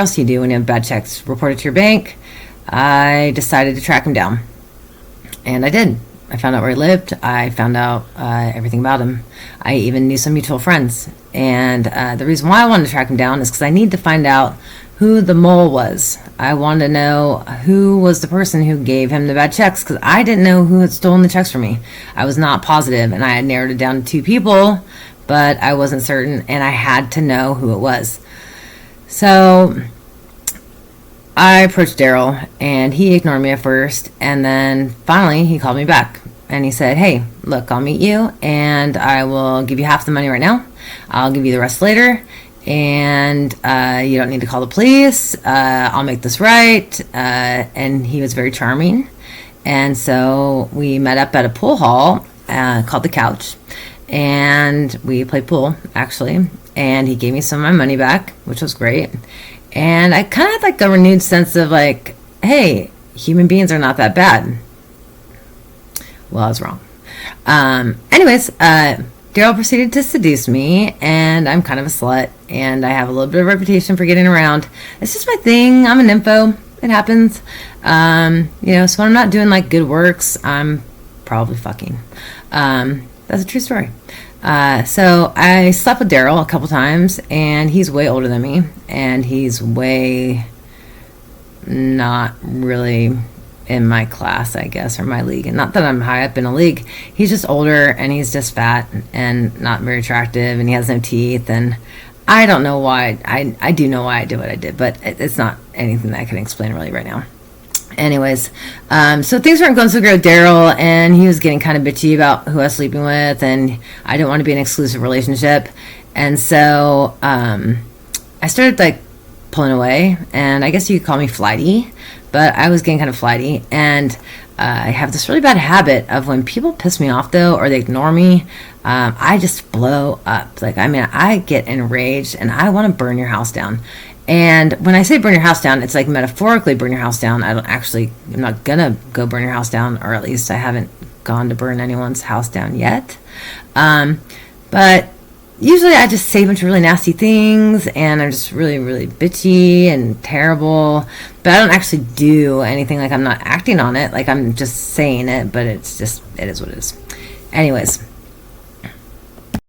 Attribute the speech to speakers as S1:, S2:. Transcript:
S1: else do you do when you have bad checks? Report it to your bank. I decided to track him down, and I did. I found out where he lived. I found out everything about him. I even knew some mutual friends. And the reason why I wanted to track him down is because I need to find out who the mole was. I wanted to know who was the person who gave him the bad checks, because I didn't know who had stolen the checks from me. I was not positive, and I had narrowed it down to 2 people, but I wasn't certain, and I had to know who it was. So I approached Daryl, and he ignored me at first, and then finally he called me back, and he said, hey, look, I'll meet you, and I will give you half the money right now. I'll give you the rest later, and you don't need to call the police. I'll make this right. And he was very charming, and so we met up at a pool hall called The Couch, and we played pool, actually, and he gave me some of my money back, which was great. And I kind of had like a renewed sense of like, hey, human beings are not that bad. Well, I was wrong. Anyways, Daryl proceeded to seduce me, and I'm kind of a slut, and I have a little bit of a reputation for getting around. It's just my thing. I'm an nympho. It happens. So when I'm not doing like good works, I'm probably fucking. That's a true story. So I slept with Daryl a couple times, and he's way older than me, and he's way not really in my class, I guess, or my league. And not that I'm high up in a league. He's just older, and he's just fat and not very attractive, and he has no teeth, and I don't know why. I do know why I did what I did, but it's not anything that I can explain really right now. Anyways, so things weren't going so great with Daryl, and he was getting kind of bitchy about who I was sleeping with, and I didn't want to be in an exclusive relationship. And so I started like pulling away, and I guess you could call me flighty, but I was getting kind of flighty. And I have this really bad habit of when people piss me off, though, or they ignore me, I just blow up. Like, I mean, I get enraged, and I want to burn your house down. And when I say burn your house down, it's like metaphorically burn your house down. I'm not gonna go burn your house down, or at least I haven't gone to burn anyone's house down yet. But usually I just say a bunch of really nasty things, and I'm just really, really bitchy and terrible. But I don't actually do anything. Like, I'm not acting on it. Like, I'm just saying it, but it is what it is. Anyways.